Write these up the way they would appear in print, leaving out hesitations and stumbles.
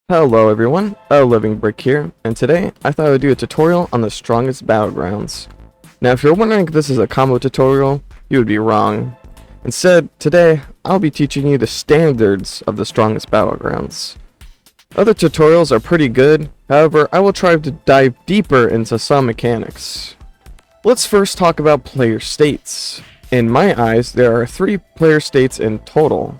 Hello everyone, A Living Brick here, and today I thought I would do a tutorial on the strongest Battlegrounds. Now if you're wondering if this is a combo tutorial, you would be wrong. Instead, today I'll be teaching you the standards of the strongest Battlegrounds. Other tutorials are pretty good, however I will try to dive deeper into some mechanics. Let's first talk about player states. In my eyes, there are 3 player states in total.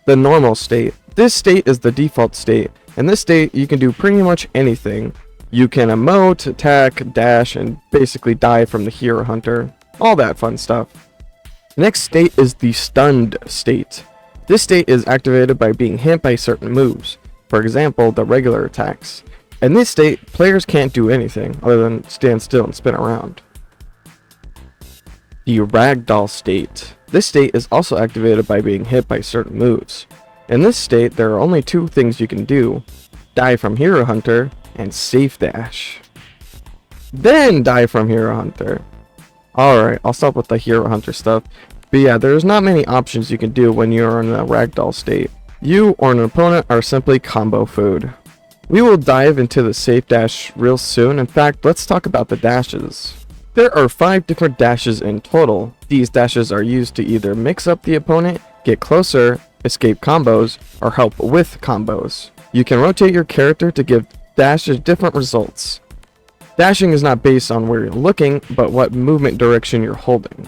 The normal state. This state is the default state. In this state, you can do pretty much anything. You can emote, attack, dash, and basically die from the hero hunter. All that fun stuff. The next state is the stunned state. This state is activated by being hit by certain moves. For example, the regular attacks. In this state, players can't do anything other than stand still and spin around. The ragdoll state. This state is also activated by being hit by certain moves. In this state, there are only 2 things you can do: die from Hero Hunter and safe dash. Then die from Hero Hunter. Alright, I'll stop with the Hero Hunter stuff. But yeah, there's not many options you can do when you're in a ragdoll state. You or an opponent are simply combo food. We will dive into the safe dash real soon. In fact, let's talk about the dashes. There are 5 different dashes in total. These dashes are used to either mix up the opponent, get closer, escape combos, or help with combos. You can rotate your character to give dashes different results. Dashing is not based on where you're looking, but what movement direction you're holding.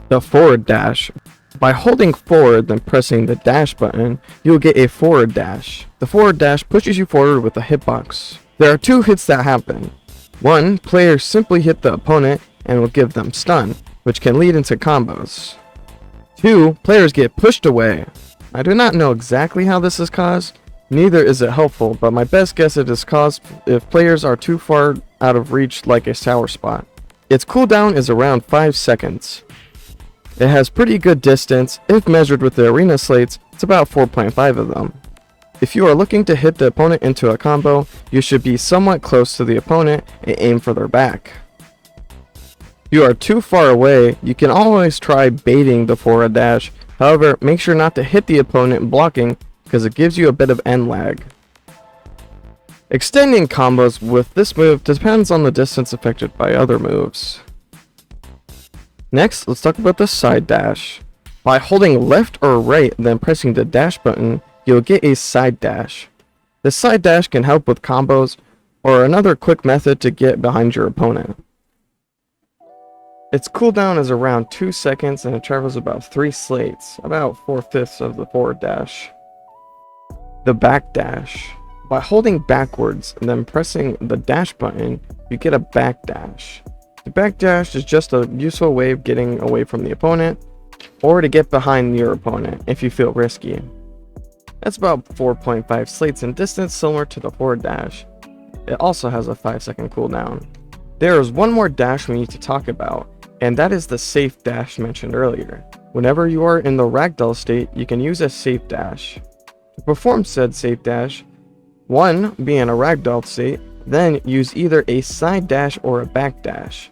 The forward dash. By holding forward then pressing the dash button, you will get a forward dash. The forward dash pushes you forward with a hitbox. There are 2 hits that happen. 1, players simply hit the opponent and will give them stun, which can lead into combos. 2, players get pushed away. I do not know exactly how this is caused, neither is it helpful, but my best guess it is caused if players are too far out of reach, like a sour spot. Its cooldown is around 5 seconds. It has pretty good distance. If measured with the arena slates, it's about 4.5 of them. If you are looking to hit the opponent into a combo, you should be somewhat close to the opponent and aim for their back. If you are too far away, you can always try baiting the forward dash. However, make sure not to hit the opponent blocking, because it gives you a bit of end lag. Extending combos with this move depends on the distance affected by other moves. Next, let's talk about the side dash. By holding left or right, then pressing the dash button, you'll get a side dash. The side dash can help with combos, or another quick method to get behind your opponent. Its cooldown is around 2 seconds and it travels about 3 slates, about 4/5 of the forward dash. The back dash. By holding backwards and then pressing the dash button, you get a back dash. The back dash is just a useful way of getting away from the opponent, or to get behind your opponent if you feel risky. That's about 4.5 slates in distance, similar to the forward dash. It also has a 5-second cooldown. There is one more dash we need to talk about, and that is the safe dash mentioned earlier. Whenever you are in the ragdoll state, you can use a safe dash. To perform said safe dash, 1. Be in a ragdoll state, then use either a side dash or a back dash.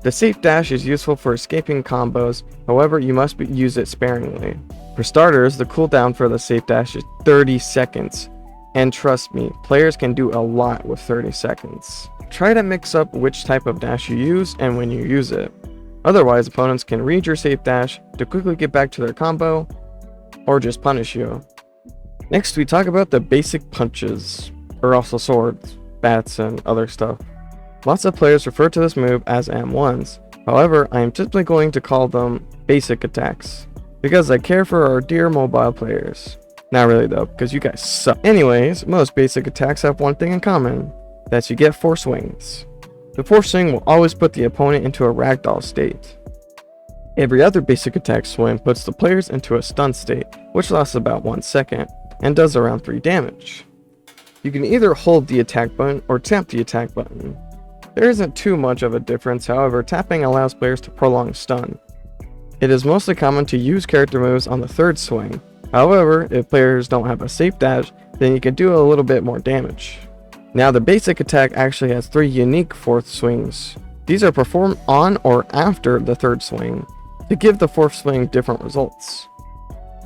The safe dash is useful for escaping combos, however you must use it sparingly. For starters, the cooldown for the safe dash is 30 seconds, and trust me, players can do a lot with 30 seconds. Try to mix up which type of dash you use and when you use it. Otherwise, opponents can read your safe dash to quickly get back to their combo, or just punish you. Next, we talk about the basic punches, or also swords, bats, and other stuff. Lots of players refer to this move as M1s, however, I am typically going to call them basic attacks, because I care for our dear mobile players. Not really though, because you guys suck. Anyways, most basic attacks have one thing in common. That you get 4 swings. The 4th swing will always put the opponent into a ragdoll state. Every other basic attack swing puts the players into a stun state, which lasts about 1 second, and does around 3 damage. You can either hold the attack button or tap the attack button. There isn't too much of a difference, however, tapping allows players to prolong stun. It is mostly common to use character moves on the 3rd swing. However, if players don't have a safe dash, then you can do a little bit more damage. Now the basic attack actually has 3 unique 4th swings. These are performed on or after the 3rd swing to give the 4th swing different results.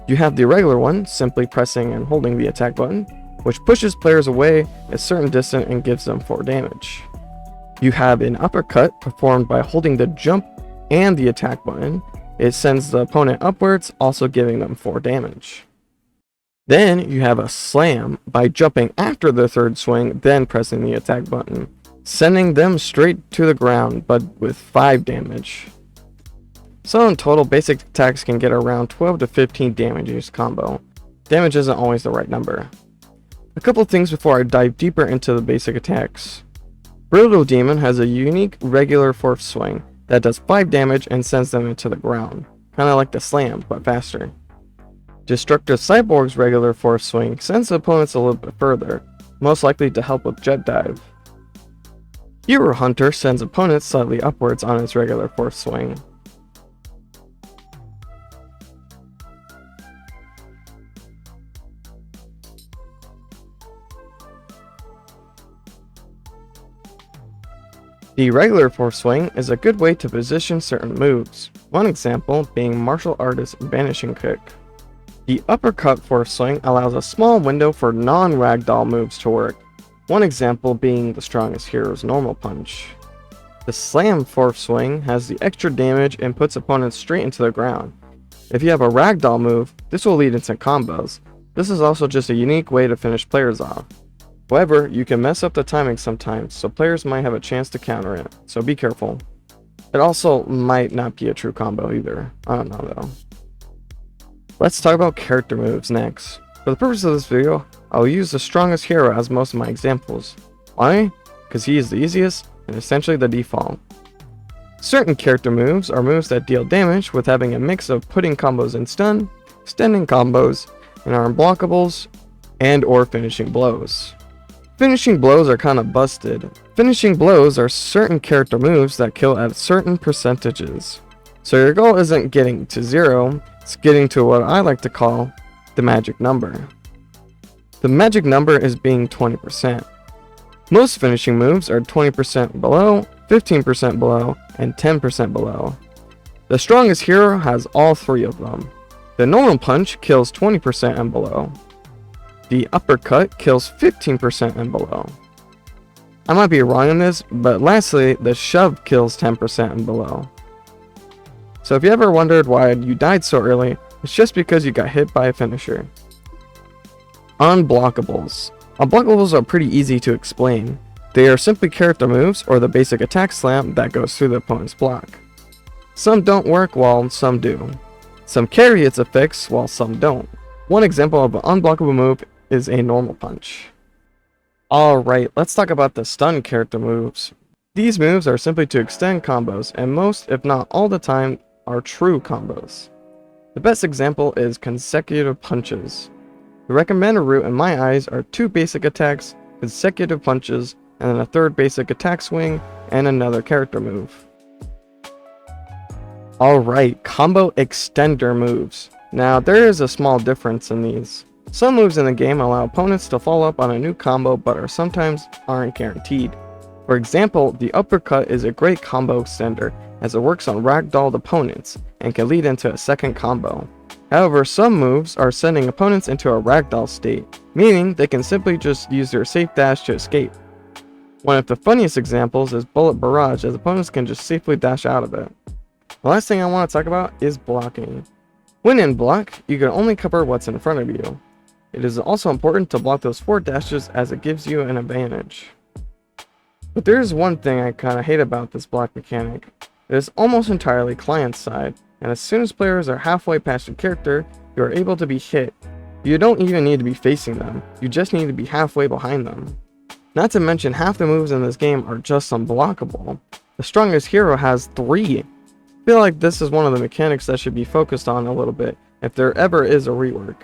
You have the regular one, simply pressing and holding the attack button. which pushes players away a certain distance and gives them 4 damage. You have an uppercut performed by holding the jump and the attack button. It sends the opponent upwards, also giving them 4 damage. Then you have a slam by jumping after the third swing, then pressing the attack button, sending them straight to the ground, but with 5 damage. So in total, basic attacks can get around 12 to 15 damage each combo. Damage isn't always the right number. A couple things before I dive deeper into the basic attacks. Brutal Demon has a unique regular fourth swing that does 5 damage and sends them into the ground, kinda like the slam, but faster. Destructive Cyborg's regular fourth swing sends the opponents a little bit further, most likely to help with jet dive. Hero Hunter sends opponents slightly upwards on its regular fourth swing. The regular fourth swing is a good way to position certain moves, one example being martial artist's vanishing kick. The uppercut fourth swing allows a small window for non-ragdoll moves to work, one example being the strongest hero's normal punch. The slam fourth swing has the extra damage and puts opponents straight into the ground. If you have a ragdoll move, this will lead into combos. This is also just a unique way to finish players off. However, you can mess up the timing sometimes, so players might have a chance to counter it, so be careful. It also might not be a true combo either. I don't know though. Let's talk about character moves next. For the purpose of this video, I'll use the strongest hero as most of my examples. Why? Because he is the easiest and essentially the default. Certain character moves are moves that deal damage with having a mix of putting combos in stun, extending combos, and are unblockables, and or finishing blows. Finishing blows are kind of busted. Finishing blows are certain character moves that kill at certain percentages. So your goal isn't getting to 0, it's getting to what I like to call the magic number. The magic number is being 20%. Most finishing moves are 20% below, 15% below, and 10% below. The strongest hero has all 3 of them. The normal punch kills 20% and below. The uppercut kills 15% and below. I might be wrong on this, but lastly, the shove kills 10% and below. So if you ever wondered why you died so early, it's just because you got hit by a finisher. Unblockables. Unblockables are pretty easy to explain. They are simply character moves or the basic attack slam that goes through the opponent's block. Some don't work while some do. Some carry its effects while some don't. One example of an unblockable move is a normal punch. Alright, let's talk about the stun character moves. These moves are simply to extend combos, and most, if not all the time, are true combos. The best example is consecutive punches. The recommended route in my eyes are 2 basic attacks, consecutive punches, and then a 3rd basic attack swing, and another character move. Alright, combo extender moves. Now there is a small difference in these. Some moves in the game allow opponents to follow up on a new combo but sometimes aren't guaranteed. For example, the uppercut is a great combo extender as it works on ragdolled opponents and can lead into a second combo. However, some moves are sending opponents into a ragdoll state, meaning they can simply just use their safe dash to escape. One of the funniest examples is Bullet Barrage, as opponents can just safely dash out of it. The last thing I want to talk about is blocking. When in block, you can only cover what's in front of you. It is also important to block those 4 dashes as it gives you an advantage. But there is one thing I kinda hate about this block mechanic. It is almost entirely client side, and as soon as players are halfway past your character, you are able to be hit. You don't even need to be facing them, you just need to be halfway behind them. Not to mention half the moves in this game are just unblockable. The strongest hero has 3. I feel like this is one of the mechanics that should be focused on a little bit if there ever is a rework.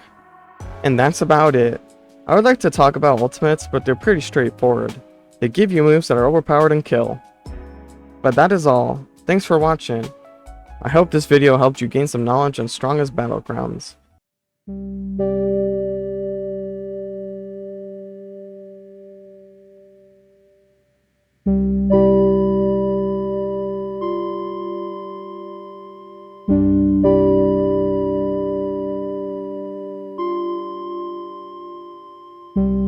And that's about it. I would like to talk about ultimates, but they're pretty straightforward. They give you moves that are overpowered and kill. But that is all. Thanks for watching. I hope this video helped you gain some knowledge on strongest Battlegrounds.